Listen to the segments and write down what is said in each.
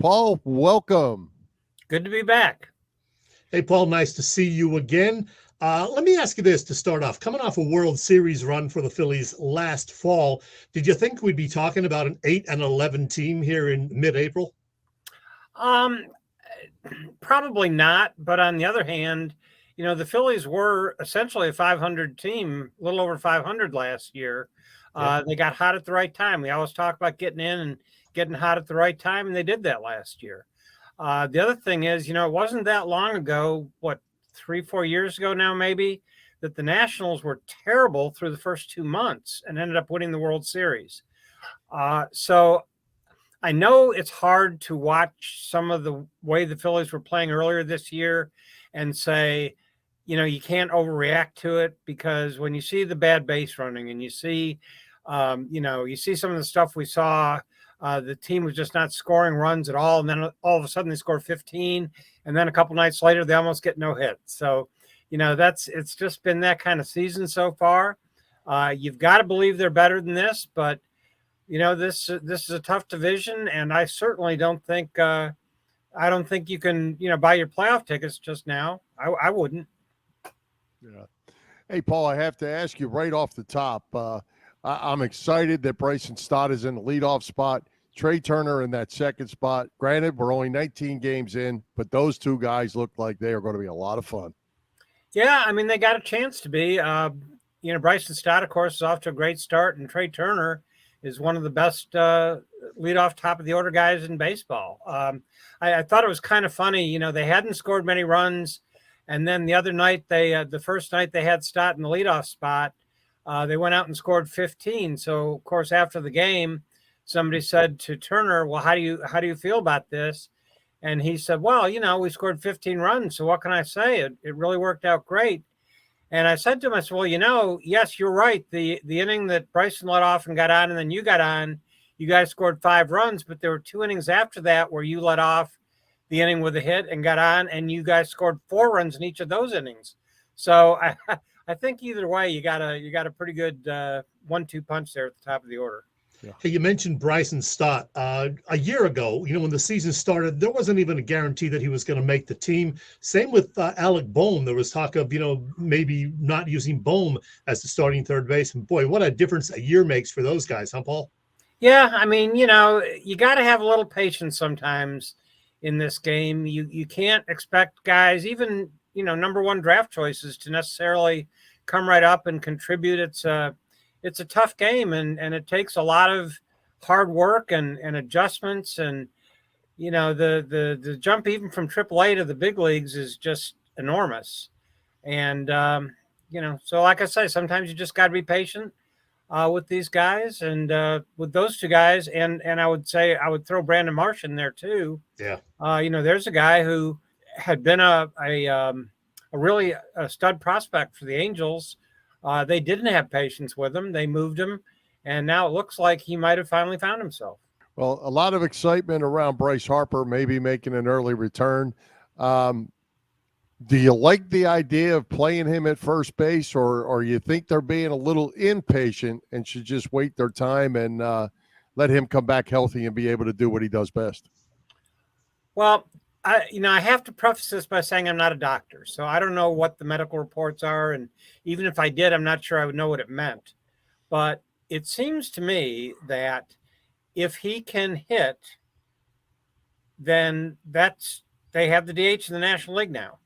Paul, welcome. Good to be back. Hey, Paul, nice to see you again. Let me ask you this to start off. Coming off a World Series run for the Phillies last fall, did you think we'd be talking about an 8-11 team here in mid-April? Probably not. But on the other hand, the Phillies were essentially a 500 team, a little over 500 last year. They got hot at the right time. We always talk about getting in and getting hot at the right time, and they did that last year. The other thing is, it wasn't that long ago, 3-4 years ago now maybe, that the Nationals were terrible through the first 2 months and ended up winning the World Series. So I know it's hard to watch some of the way the Phillies were playing earlier this year and say, you can't overreact to it, because when you see the bad base running and you see, you see some of the stuff we saw, the team was just not scoring runs at all. And then all of a sudden they scored 15. And then a couple nights later, they almost get no hits. So, it's just been that kind of season so far. You've got to believe they're better than this, but this is a tough division. And I certainly don't think, I don't think you can, buy your playoff tickets just now. I wouldn't. Yeah. Hey, Paul, I have to ask you right off the top. I'm excited that Bryson Stott is in the leadoff spot. Trey Turner in that second spot. Granted, we're only 19 games in, but those two guys look like they are going to be a lot of fun. Yeah, I mean, they got a chance to be. Bryson Stott, of course, is off to a great start, and Trey Turner is one of the best leadoff top-of-the-order guys in baseball. I thought it was kind of funny. They hadn't scored many runs, and then the other night, the first night they had Stott in the leadoff spot, they went out and scored 15. So, of course, after the game, somebody said to Turner, well, how do you feel about this? And he said, well, we scored 15 runs. So what can I say? It really worked out great. And I said to him, I said, well, yes, you're right. The inning that Bryson let off and got on, and then you got on, you guys scored 5 runs, but there were 2 innings after that where you let off the inning with a hit and got on, and you guys scored 4 runs in each of those innings. So I think either way, you got a pretty good 1-2 punch there at the top of the order. Yeah. Hey, you mentioned Bryson Stott. A year ago, when the season started, there wasn't even a guarantee that he was going to make the team. Same with Alec Boehm. There was talk of, maybe not using Boehm as the starting third baseman. Boy, what a difference a year makes for those guys, huh, Paul? Yeah, I mean, you got to have a little patience sometimes in this game. You can't expect guys, even, number 1 draft choices, to necessarily come right up and contribute. It's a tough game, and it takes a lot of hard work and adjustments. And, the jump even from AAA to the big leagues is just enormous. And, so like I say, sometimes you just got to be patient with these guys and with those 2 guys. And I would say I would throw Brandon Marsh in there too. Yeah. There's a guy who had been a really stud prospect for the Angels. They didn't have patience with him. They moved him, and now it looks like he might have finally found himself. Well, a lot of excitement around Bryce Harper maybe making an early return. Do you like the idea of playing him at first base, or you think they're being a little impatient and should just wait their time and let him come back healthy and be able to do what he does best? Well, I have to preface this by saying I'm not a doctor, so I don't know what the medical reports are. And even if I did, I'm not sure I would know what it meant. But it seems to me that if he can hit, then they have the DH in the National League now.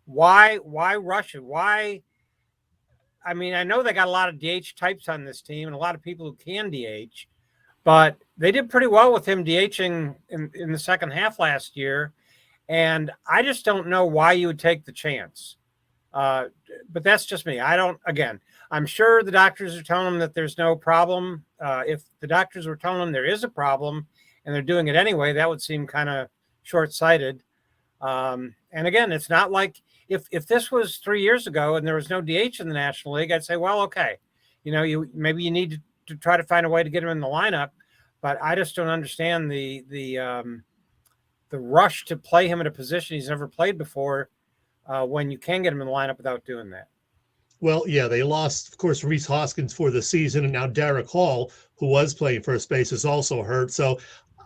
Why rush it? Why? I mean, I know they got a lot of DH types on this team and a lot of people who can DH, but they did pretty well with him DHing in the second half last year. And I just don't know why you would take the chance. But that's just me. I'm sure the doctors are telling them that there's no problem. If the doctors were telling them there is a problem and they're doing it anyway, that would seem kind of short-sighted. And again, it's not like if this was 3 years ago and there was no DH in the National League, I'd say, well, okay, maybe you need to try to find a way to get him in the lineup. But I just don't understand the rush to play him in a position he's never played before when you can get him in the lineup without doing that. Well, yeah, they lost, of course, Rhys Hoskins for the season, and now Derek Hall, who was playing first base, is also hurt. So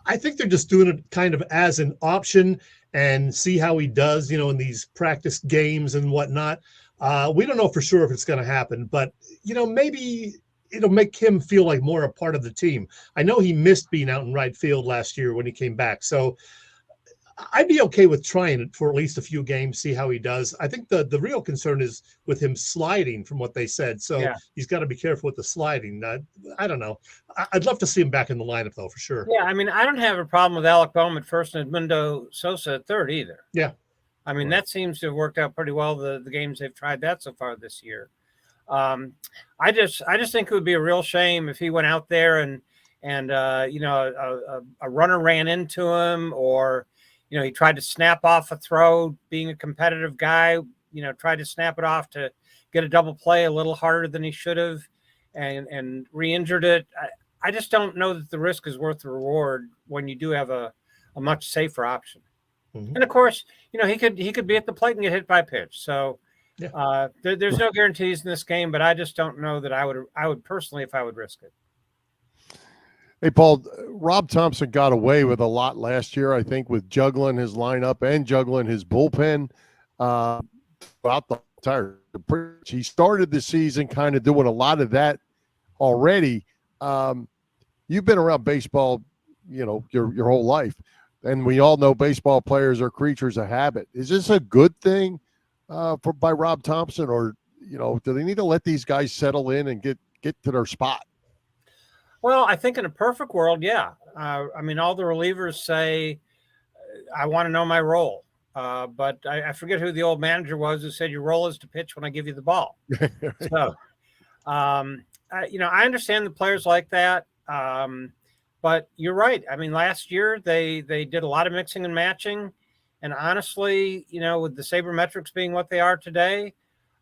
I think they're just doing it kind of as an option and see how he does, in these practice games and whatnot. We don't know for sure if it's going to happen, but, maybe it'll make him feel like more a part of the team. I know he missed being out in right field last year when he came back. So I'd be okay with trying it for at least a few games, see how he does. I think the real concern is with him sliding from what they said. So he's got to be careful with the sliding. I don't know. I'd love to see him back in the lineup, though, for sure. Yeah, I mean, I don't have a problem with Alec Boehm at first and Edmundo Sosa at third either. Yeah. I mean, that seems to have worked out pretty well, the games they've tried that so far this year. I just think it would be a real shame if he went out there and a runner ran into him, or he tried to snap off a throw, being a competitive guy, tried to snap it off to get a double play a little harder than he should have and re-injured it. I just don't know that the risk is worth the reward when you do have a much safer option. Mm-hmm. And of course, he could be at the plate and get hit by a pitch. So there's no guarantees in this game, but I just don't know that I would personally, if I would risk it. Hey, Paul, Rob Thompson got away with a lot last year, I think, with juggling his lineup and juggling his bullpen throughout the entire. He started the season kind of doing a lot of that already. You've been around baseball, your whole life, and we all know baseball players are creatures of habit. Is this a good thing by Rob Thompson, or do they need to let these guys settle in and get to their spot? Well, I think in a perfect world, yeah. I mean, all the relievers say, I want to know my role. But I forget who the old manager was who said your role is to pitch when I give you the ball. So, I understand the players like that. But you're right. I mean, last year they did a lot of mixing and matching. And honestly, with the sabermetrics being what they are today,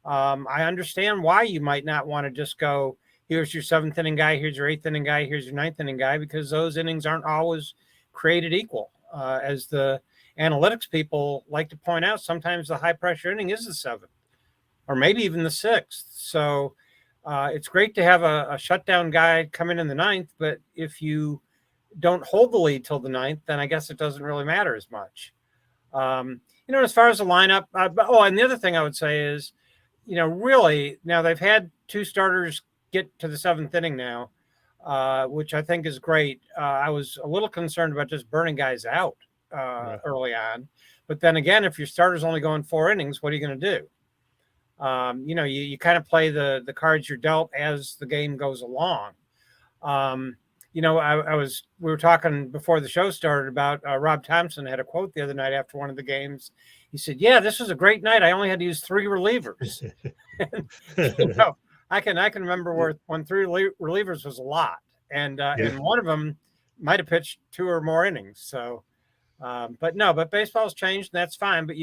I understand why you might not want to just go, here's your seventh inning guy, here's your eighth inning guy, here's your ninth inning guy, because those innings aren't always created equal. As the analytics people like to point out, sometimes the high pressure inning is the seventh or maybe even the sixth. So it's great to have a shutdown guy come in the ninth, but if you don't hold the lead till the ninth, then I guess it doesn't really matter as much. As far as the lineup, and the other thing I would say is, really now they've had two starters get to the seventh inning now, which I think is great. I was a little concerned about just burning guys out early on. But then again, if your starter's only going 4 innings, what are you going to do? You kind of play the cards you're dealt as the game goes along. We were talking before the show started about Rob Thompson had a quote the other night after one of the games. He said, "Yeah, this was a great night. I only had to use 3 relievers." I can remember when 3 relievers was a lot, and one of them might have pitched 2 or more innings. So, but baseball's changed, and that's fine. But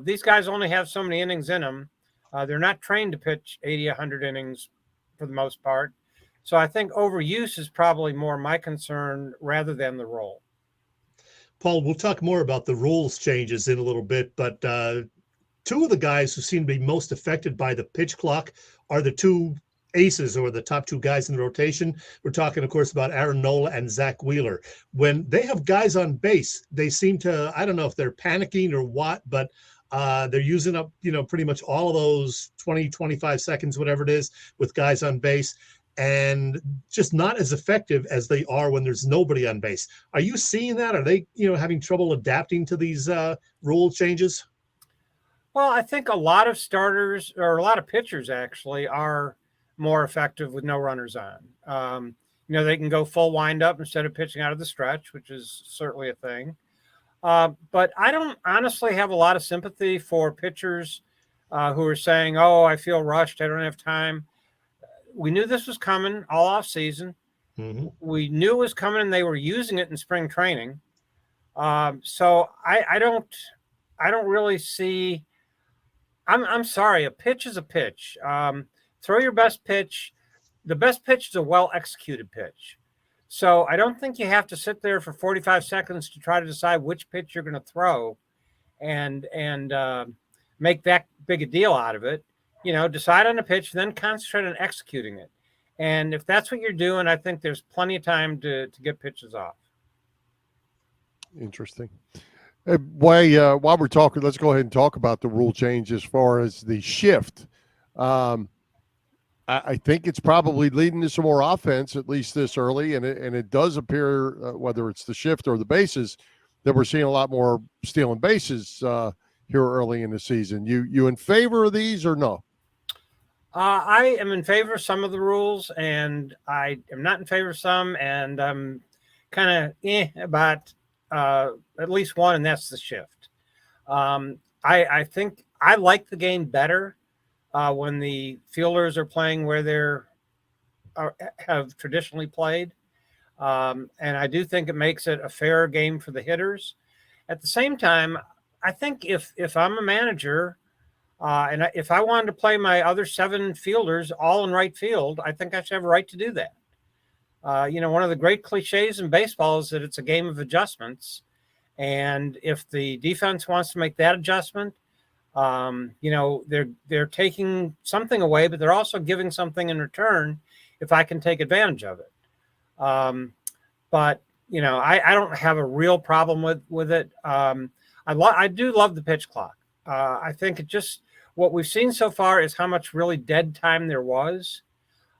these guys only have so many innings in them. They're not trained to pitch 80, 100 innings for the most part. So I think overuse is probably more my concern rather than the role. Paul, we'll talk more about the rules changes in a little bit, but 2 of the guys who seem to be most affected by the pitch clock are the 2 aces, or the top 2 guys in the rotation. We're talking, of course, about Aaron Nola and Zach Wheeler. When they have guys on base, they seem to, I don't know if they're panicking or what, but they're using up, pretty much all of those 20, 25 seconds, whatever it is, with guys on base, and just not as effective as they are when there's nobody on base. Are you seeing that? Are they, having trouble adapting to these rule changes? Well, I think a lot of starters, or a lot of pitchers actually, are more effective with no runners on. They can go full windup instead of pitching out of the stretch, which is certainly a thing. But I don't honestly have a lot of sympathy for pitchers who are saying, "Oh, I feel rushed. I don't have time." We knew this was coming all off season. Mm-hmm. We knew it was coming, and they were using it in spring training. So I don't really see. I'm sorry. A pitch is a pitch. Throw your best pitch. The best pitch is a well-executed pitch. So I don't think you have to sit there for 45 seconds to try to decide which pitch you're going to throw and make that big a deal out of it. Decide on a pitch, then concentrate on executing it. And if that's what you're doing, I think there's plenty of time to get pitches off. Interesting. While we're talking, let's go ahead and talk about the rule change as far as the shift. I think it's probably leading to some more offense, at least this early, and it does appear, whether it's the shift or the bases, that we're seeing a lot more stealing bases here early in the season. You in favor of these or no? I am in favor of some of the rules, and I am not in favor of some, and I'm kind of about at least one, and that's the shift. I think I like the game better when the fielders are playing where they're have traditionally played, and I do think it makes it a fairer game for the hitters. At the same time, I think if I'm a manager and if I wanted to play my other 7 fielders all in right field, I think I should have a right to do that. One of the great cliches in baseball is that it's a game of adjustments. And if the defense wants to make that adjustment, they're taking something away, but they're also giving something in return if I can take advantage of it. But I don't have a real problem with it. I do love the pitch clock. I think what we've seen so far is how much really dead time there was.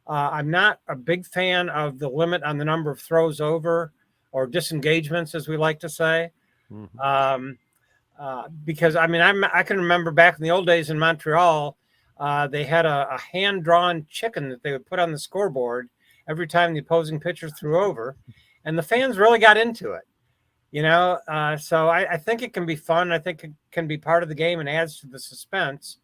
I'm not a big fan of the limit on the number of throws over or disengagements, as we like to say. Mm-hmm. Because I can remember back in the old days in Montreal, they had a hand-drawn chicken that they would put on the scoreboard every time the opposing pitcher threw over, and the fans really got into it. So I think it can be fun. I think it can be part of the game and adds to the suspense.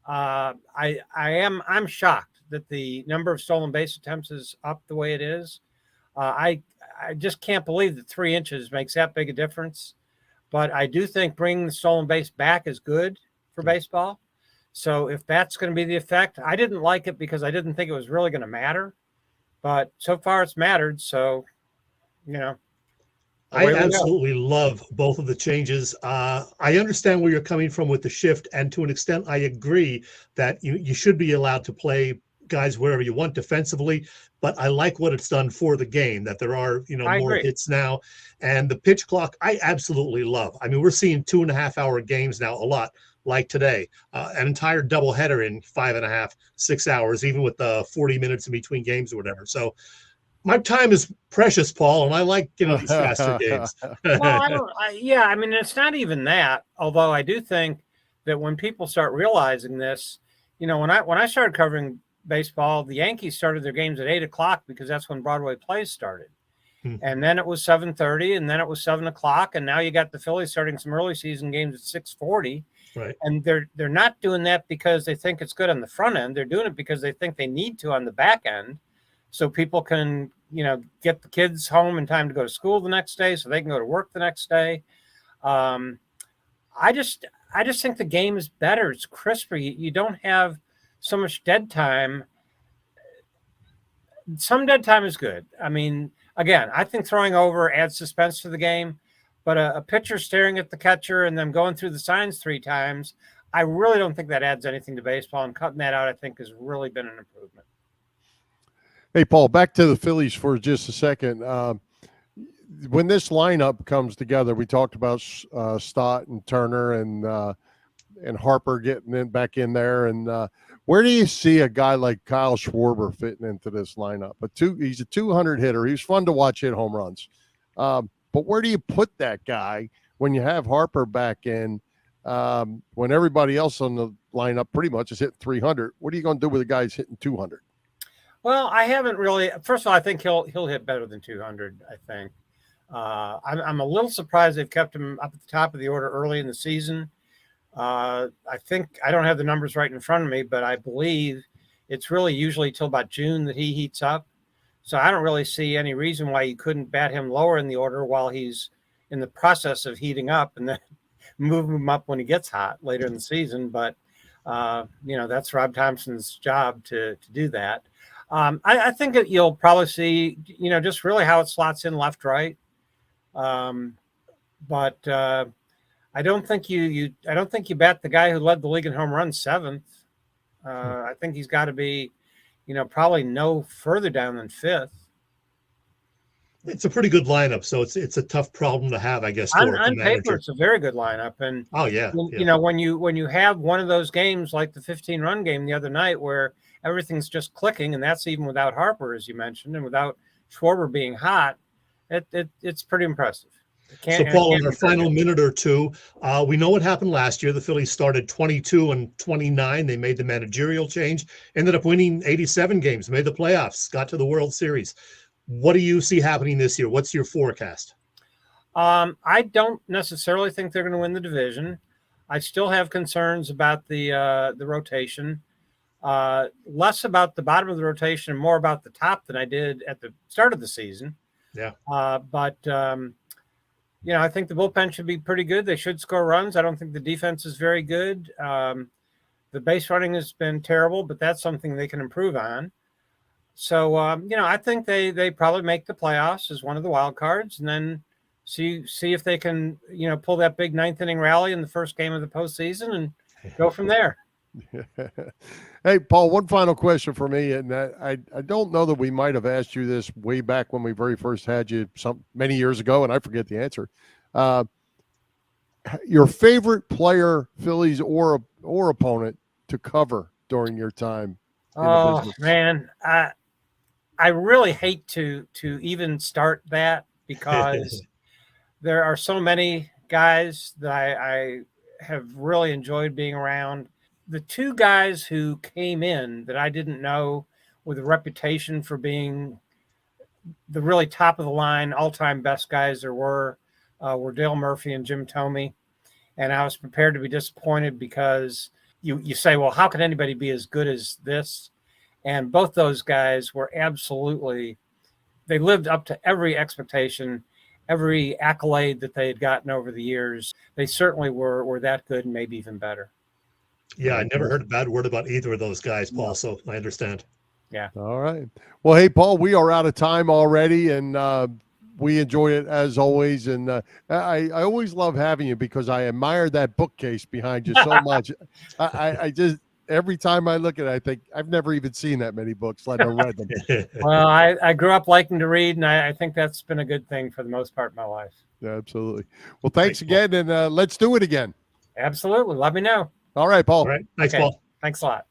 I'm shocked that the number of stolen base attempts is up the way it is. I just can't believe that 3 inches makes that big a difference. But I do think bringing the stolen base back is good for baseball. So if that's going to be the effect, I didn't like it because I didn't think it was really going to matter. But so far it's mattered. So, I absolutely love both of the changes. I understand where you're coming from with the shift. And to an extent, I agree that you should be allowed to play guys wherever you want defensively, but I like what it's done for the game, that there are, more hits now. And the pitch clock, I absolutely love. I mean, we're seeing 2.5-hour games now a lot, like today, an entire doubleheader in 5.5, 6 hours, even with the 40 minutes in between games or whatever. So my time is precious, Paul, and I like, these faster games. Well, it's not even that, although I do think that when people start realizing this, when I started covering baseball, the Yankees started their games at 8:00 because that's when Broadway plays started. Mm-hmm. And then it was 7:30, and then it was 7:00, and now you got the Phillies starting some early season games at 6:40. Right. And they're not doing that because they think it's good on the front end. They're doing it because they think they need to on the back end, so people can, get the kids home in time to go to school the next day, so they can go to work the next day. I just think the game is better. It's crisper. You don't have so much dead time. Some dead time is good. I mean, again, I think throwing over adds suspense to the game, but a pitcher staring at the catcher and then going through the signs 3 times, I really don't think that adds anything to baseball, and cutting that out, I think, has really been an improvement. Hey, Paul, back to the Phillies for just a second. When this lineup comes together, we talked about Stott and Turner and Harper getting back in there. And where do you see a guy like Kyle Schwarber fitting into this lineup? He's a 200 hitter. He was fun to watch hit home runs. But where do you put that guy when you have Harper back in, when everybody else on the lineup pretty much is hitting 300? What are you going to do with a guy who's hitting 200? Well, I haven't really. First of all, I think he'll hit better than 200. I think. I'm a little surprised they've kept him up at the top of the order early in the season. I think I don't have the numbers right in front of me, but I believe it's really usually till about June that he heats up. So I don't really see any reason why you couldn't bat him lower in the order while he's in the process of heating up, and then move him up when he gets hot later in the season. But that's Rob Thompson's job to do that. I think that you'll probably see, just really how it slots in left, right. But I don't think you bat the guy who led the league in home runs 7th. I think he's got to be, probably no further down than 5th. It's a pretty good lineup, so it's a tough problem to have, I guess, On, for a on paper, manager. it's a very good lineup. And Oh yeah, you know, when you have one of those games like the 15-run game the other night where everything's just clicking, and that's even without Harper, as you mentioned, and without Schwarber being hot, it's pretty impressive. So, Paul, in our final minute or two, we know what happened last year. The Phillies started 22-29. They made the managerial change, ended up winning 87 games, made the playoffs, got to the World Series. What do you see happening this year? What's your forecast? I don't necessarily think they're going to win the division. I still have concerns about the rotation, less about the bottom of the rotation and more about the top than I did at the start of the season. Yeah. But you know, I think the bullpen should be pretty good. They should score runs. I don't think the defense is very good. The base running has been terrible, but that's something they can improve on. So, you know, I think they probably make the playoffs as one of the wild cards, and then see if they can, you know, pull that big ninth inning rally in the first game of the postseason and go from there. Hey, Paul, one final question for me, and I don't know that we might have asked you this way back when we very first had you many years ago, and I forget the answer. Your favorite player, Phillies or opponent, to cover during your time in the business? Man, I really hate to even start that because there are so many guys that I have really enjoyed being around. The two guys who came in that I didn't know with a reputation for being the really top of the line, all-time best guys there were Dale Murphy and Jim Thome. And I was prepared to be disappointed because you say, well, how can anybody be as good as this? And both those guys were they lived up to every expectation, every accolade that they had gotten over the years. They certainly were that good and maybe even better. Yeah, I never heard a bad word about either of those guys, Paul, so I understand. Yeah. All right. Well, hey, Paul, we are out of time already, and we enjoy it as always. And I always love having you because I admire that bookcase behind you so much. I just, every time I look at it, I think I've never even seen that many books, let alone read them. Well, I grew up liking to read, and I think that's been a good thing for the most part of my life. Yeah, absolutely. Well, thanks again, and let's do it again. Absolutely. Let me know. All right, Paul. All right. Thanks, Okay. Paul. Thanks a lot.